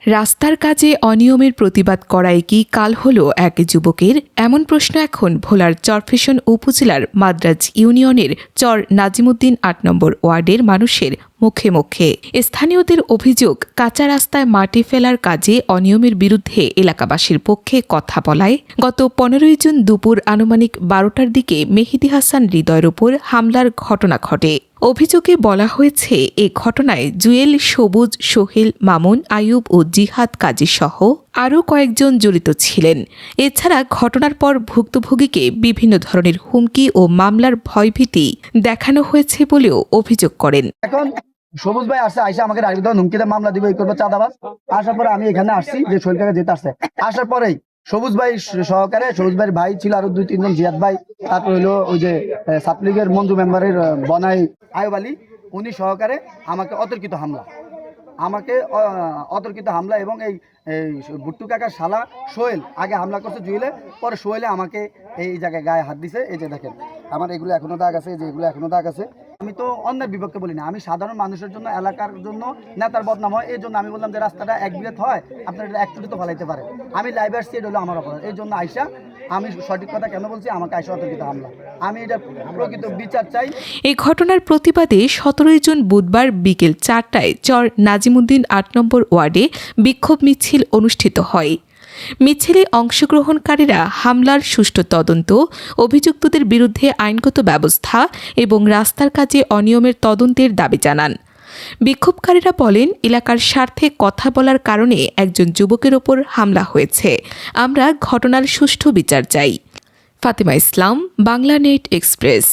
রাস্তার কাজে অনিয়মের প্রতিবাদ করায় কি কাল হলো এক যুবকের? এমন প্রশ্ন এখন ভোলার চরফ্যাশন উপজেলার মাদ্রাজ ইউনিয়নের চর নাজিমুদ্দিন ৮ নম্বর ওয়ার্ডের মানুষের মুখে মুখে। স্থানীয়দের অভিযোগ, কাঁচা রাস্তায় মাটি ফেলার কাজে অনিয়মের বিরুদ্ধে এলাকাবাসীর পক্ষে কথা বলায় গত ১৫ জুন দুপুর আনুমানিক ১২টার দিকে মেহেদী হাসান হৃদয়ের উপর হামলার ঘটনা ঘটে। অভিযোগে বলা হয়েছে, এ ঘটনায় জুয়েল, সবুজ, সোহেল, মামুন, আইয়ুব ও জিহাদ কাজী সহ আরও কয়েকজন জড়িত ছিলেন। এছাড়া ঘটনার পর ভুক্তভোগীকে বিভিন্ন ধরনের হুমকি ও মামলার ভয়ভীতি দেখানো হয়েছে বলেও অভিযোগ করেন। সবুজ ভাই আসছে, আইসা আমাকে রাখবে, হুমকিতে মামলা দিব, এই করবো, চাঁদাবাজ। আসার পরে আমি এখানে আসছি যে সোহেল কাকা যেতে আসছে। আসার পরেই সবুজ ভাই সহকারে সবুজ ভাইয়ের ভাই ছিল আরো ২-৩ জন, জিয়াদ ভাই, তারপর হইলো ওই যে ছাত্রলীগের মঞ্জু মেম্বারের বনাই আয়ুব আলী, উনি সহকারে আমাকে অতর্কিত হামলা এবং এই বুট্টু কাকার শালা সোহেল আগে হামলা করছে জুয়েলে, পরে সোহেলে আমাকে এই জায়গায় গায়ে হাত দিছে। এই যে দেখেন আমার এগুলো এখনো দাগ আছে, যে এগুলো এখনো দাগ আছে। আমি তো অন্যের বিপক্ষে বলি না, আমি সাধারণ মানুষের জন্য, এলাকার জন্য নেতার বদনাম হয়, এই জন্য আমি বললাম যে রাস্তাটা ১ বিঘত হয়, আপনার এটা ১ কোটি তো ফেলাইতে পারে। আমি লাইভ আসছি, এটা হলো আমার অপরাধ। এই জন্য আইসা, আমি সঠিক কথা কেন বলছি, আমাকে আইসা অতর্কিত হামলা, আমি এটা প্রকৃত বিচার চাই। এই ঘটনার প্রতিবাদে ১৭ জুন বুধবার বিকেল ৪টায় চর নাজিমুদ্দিন ৮ নম্বর ওয়ার্ডে বিক্ষোভ মিছিল অনুষ্ঠিত হয়। মিছিলে অংশগ্রহণকারীরা হামলার সুষ্ঠু তদন্ত, অভিযুক্তদের বিরুদ্ধে আইনগত ব্যবস্থা এবং রাস্তার কাজে অনিয়মের তদন্তের দাবি জানান। বিক্ষোভকারীরা বলেন, এলাকার স্বার্থে কথা বলার কারণে একজন যুবকের ওপর হামলা হয়েছে। আমরা ঘটনার সুষ্ঠু বিচার চাই। ফাতেমা ইসলাম, বাংলানেট এক্সপ্রেস।